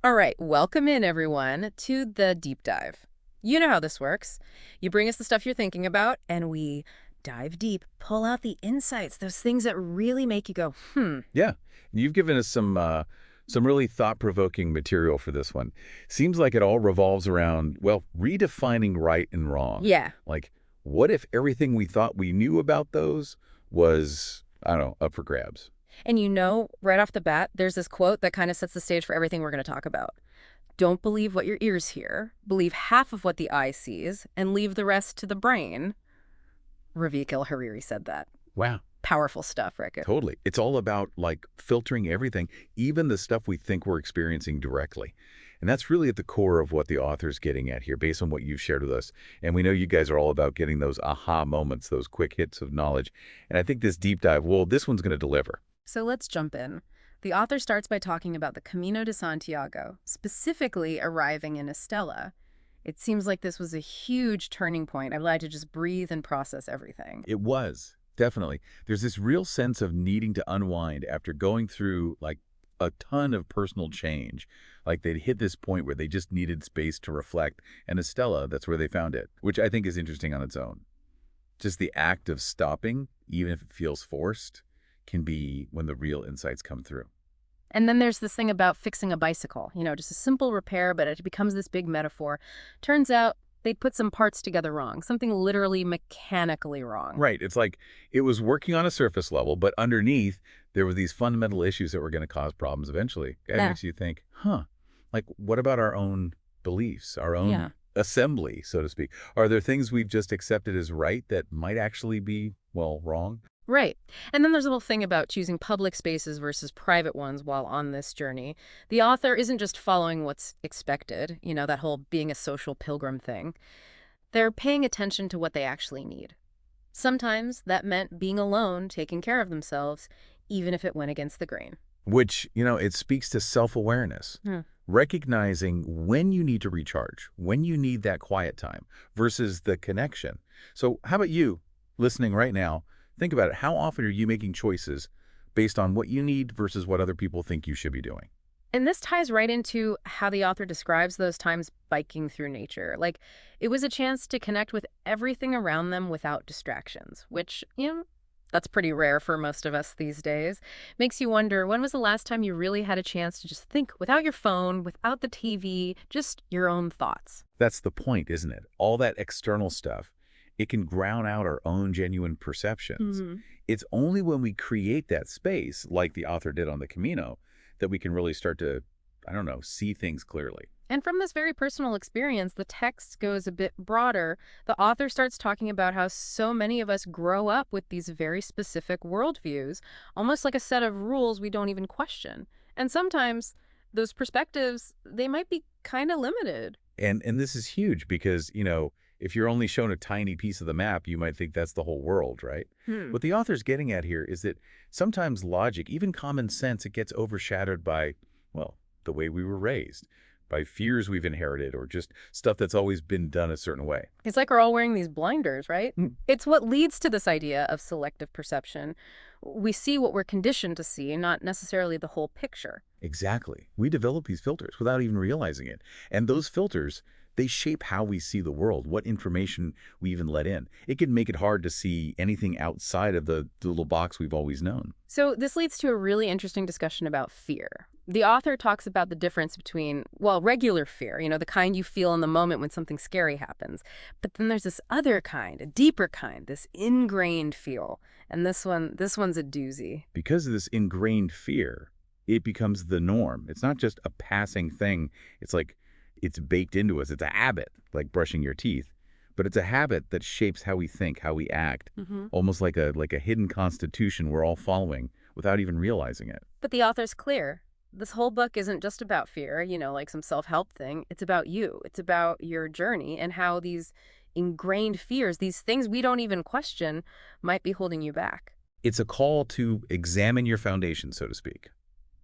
All right, welcome in, everyone, to the deep dive. You know how this works. You bring us the stuff you're thinking about, and we dive deep, pull out the insights, those things that really make you go, hmm. Yeah, you've given us some really thought-provoking material for this one. Seems like it all revolves around, well, redefining right and wrong. Yeah. Like, what if everything we thought we knew about those was, I don't know, up for grabs? And right off the bat, there's this quote that kind of sets the stage for everything we're going to talk about. Don't believe what your ears hear, believe half of what the eye sees, and leave the rest to the brain. Rafiq El-Hariri said that. Wow. Powerful stuff, Rick. Totally. It's all about, like, filtering everything, even the stuff we think we're experiencing directly. And that's really at the core of what the author's getting at here, based on what you've shared with us. And we know you guys are all about getting those aha moments, those quick hits of knowledge. And I think this deep dive, well, this one's going to deliver. So let's jump in. The author starts by talking about the Camino de Santiago, specifically arriving in Estella. It seems like this was a huge turning point. I'd like to just breathe and process everything. It was, definitely. There's this real sense of needing to unwind after going through, like, a ton of personal change. Like, they'd hit this point where they just needed space to reflect. And Estella, that's where they found it, which I think is interesting on its own. Just the act of stopping, even if it feels forced, can be when the real insights come through. And then there's this thing about fixing a bicycle, just a simple repair, but it becomes this big metaphor. Turns out they'd put some parts together wrong, something literally mechanically wrong. Right. It's like it was working on a surface level, but underneath, there were these fundamental issues that were going to cause problems eventually. It Yeah. makes you think, like, what about our own beliefs, our own Yeah. assembly, so to speak? Are there things we've just accepted as right that might actually be, well, wrong? Right. And then there's a whole thing about choosing public spaces versus private ones while on this journey. The author isn't just following what's expected, that whole being a social pilgrim thing. They're paying attention to what they actually need. Sometimes that meant being alone, taking care of themselves, even if it went against the grain. Which, it speaks to self-awareness. Hmm. Recognizing when you need to recharge, when you need that quiet time versus the connection. So how about you, listening right now? Think about it. How often are you making choices based on what you need versus what other people think you should be doing? And this ties right into how the author describes those times biking through nature. Like, it was a chance to connect with everything around them without distractions, which, that's pretty rare for most of us these days. Makes you wonder, when was the last time you really had a chance to just think without your phone, without the TV, just your own thoughts? That's the point, isn't it? All that external stuff, it can drown out our own genuine perceptions. Mm-hmm. It's only when we create that space, like the author did on the Camino, that we can really start to, I don't know, see things clearly. And from this very personal experience, the text goes a bit broader. The author starts talking about how so many of us grow up with these very specific worldviews, almost like a set of rules we don't even question. And sometimes those perspectives, they might be kind of limited. And this is huge because, if you're only shown a tiny piece of the map, you might think that's the whole world, right? What the author's getting at here is that sometimes logic, even common sense, it gets overshadowed by, well, the way we were raised, by fears we've inherited, or just stuff that's always been done a certain way. It's like we're all wearing these blinders, right? It's what leads to this idea of selective perception. We see what we're conditioned to see, not necessarily the whole picture. Exactly. We develop these filters without even realizing it. And those filters, they shape how we see the world, what information we even let in. It can make it hard to see anything outside of the little box we've always known. So this leads to a really interesting discussion about fear. The author talks about the difference between, well, regular fear, the kind you feel in the moment when something scary happens. But then there's this other kind, a deeper kind, this ingrained feel. And this one's a doozy. Because of this ingrained fear, it becomes the norm. It's not just a passing thing. It's like it's baked into us. It's a habit, like brushing your teeth. But it's a habit that shapes how we think, how we act, almost like a hidden constitution we're all following without even realizing it. But the author's clear. This whole book isn't just about fear, like some self-help thing. It's about you. It's about your journey and how these ingrained fears, these things we don't even question, might be holding you back. It's a call to examine your foundation, so to speak.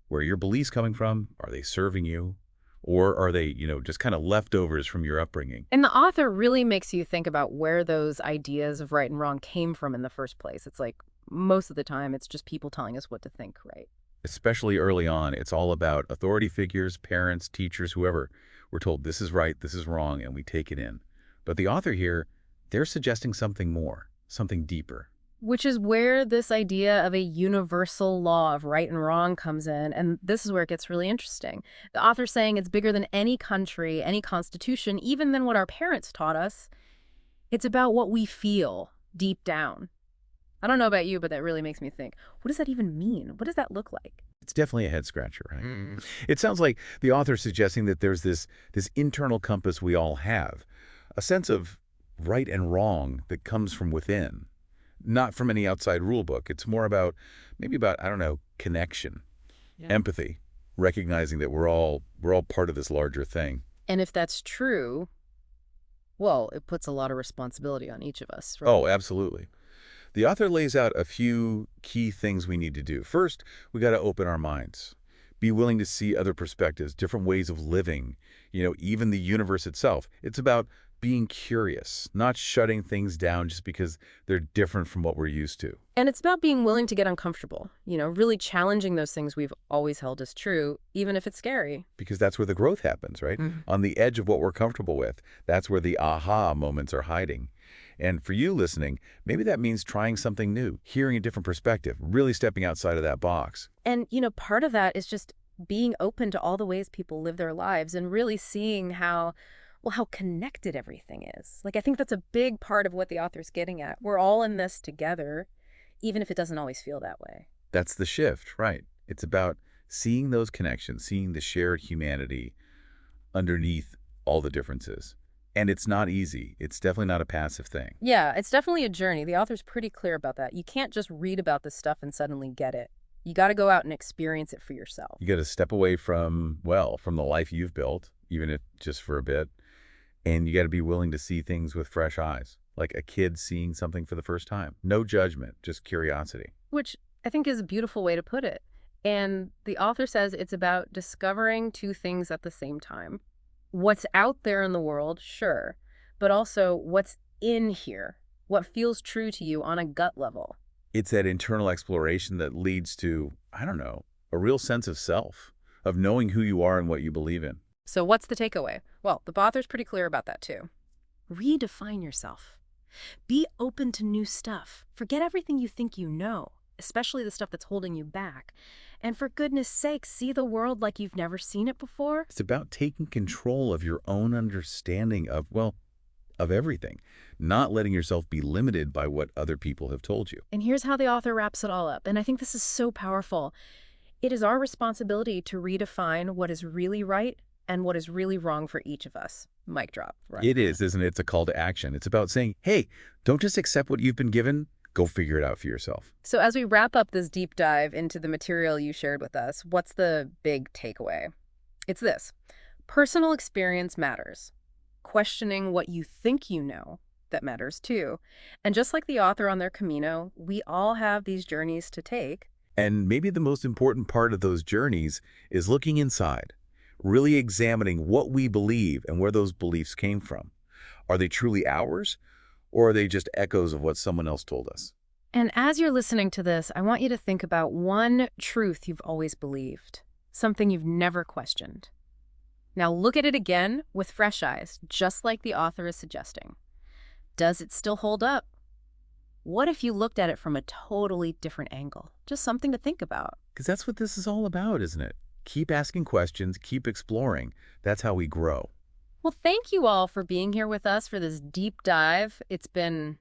Where are your beliefs coming from? Are they serving you? Or are they, just kind of leftovers from your upbringing? And the author really makes you think about where those ideas of right and wrong came from in the first place. It's like most of the time it's just people telling us what to think, right? Especially early on, it's all about authority figures, parents, teachers, whoever. We're told this is right, this is wrong, and we take it in. But the author here, they're suggesting something more, something deeper. Which is where this idea of a universal law of right and wrong comes in, and this is where it gets really interesting. The author's saying it's bigger than any country, any constitution, even than what our parents taught us. It's about what we feel deep down. I don't know about you, but that really makes me think, what does that even mean? What does that look like? It's definitely a head scratcher, right? It sounds like the author's suggesting that there's this internal compass we all have, a sense of right and wrong that comes from within, not from any outside rule book. It's more about, maybe about, I don't know, connection, empathy, recognizing that we're all part of this larger thing. And if that's true, well, it puts a lot of responsibility on each of us, right? Oh, absolutely. The author lays out a few key things we need to do. First, we got to open our minds. Be willing to see other perspectives, different ways of living, even the universe itself. It's about being curious, not shutting things down just because they're different from what we're used to. And it's about being willing to get uncomfortable, really challenging those things we've always held as true, even if it's scary. Because that's where the growth happens, right? On the edge of what we're comfortable with. That's where the aha moments are hiding. And for you listening, maybe that means trying something new, hearing a different perspective, really stepping outside of that box. And, part of that is just being open to all the ways people live their lives and really seeing how connected everything is. I think that's a big part of what the author's getting at. We're all in this together, even if it doesn't always feel that way. That's the shift, right? It's about seeing those connections, seeing the shared humanity underneath all the differences. And it's not easy. It's definitely not a passive thing. Yeah, it's definitely a journey. The author's pretty clear about that. You can't just read about this stuff and suddenly get it. You got to go out and experience it for yourself. You got to step away from the life you've built, even if just for a bit. And you got to be willing to see things with fresh eyes, like a kid seeing something for the first time. No judgment, just curiosity. Which I think is a beautiful way to put it. And the author says it's about discovering two things at the same time. What's out there in the world, sure, but also what's in here, what feels true to you on a gut level. It's that internal exploration that leads to, I don't know, a real sense of self, of knowing who you are and what you believe in. So what's the takeaway? Well, the author's pretty clear about that too. Redefine yourself. Be open to new stuff. Forget everything you think you know, especially the stuff that's holding you back. And for goodness sake, see the world like you've never seen it before. It's about taking control of your own understanding of everything, not letting yourself be limited by what other people have told you. And here's how the author wraps it all up. And I think this is so powerful. It is our responsibility to redefine what is really right and what is really wrong for each of us. Mic drop. Right? It is, isn't it? It's a call to action. It's about saying, hey, don't just accept what you've been given. Go figure it out for yourself. So as we wrap up this deep dive into the material you shared with us, what's the big takeaway? It's this. Personal experience matters. Questioning what you think you know, that matters too. And just like the author on their Camino, we all have these journeys to take. And maybe the most important part of those journeys is looking inside, really examining what we believe and where those beliefs came from. Are they truly ours? Or are they just echoes of what someone else told us? And as you're listening to this, I want you to think about one truth you've always believed, something you've never questioned. Now look at it again with fresh eyes, just like the author is suggesting. Does it still hold up? What if you looked at it from a totally different angle? Just something to think about. Because that's what this is all about, isn't it? Keep asking questions, keep exploring. That's how we grow. Well, thank you all for being here with us for this deep dive. It's been,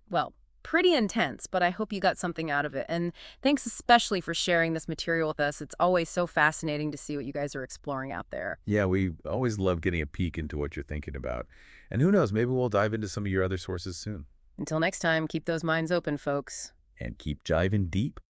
pretty intense, but I hope you got something out of it. And thanks especially for sharing this material with us. It's always so fascinating to see what you guys are exploring out there. Yeah, we always love getting a peek into what you're thinking about. And who knows, maybe we'll dive into some of your other sources soon. Until next time, keep those minds open, folks. And keep jiving deep.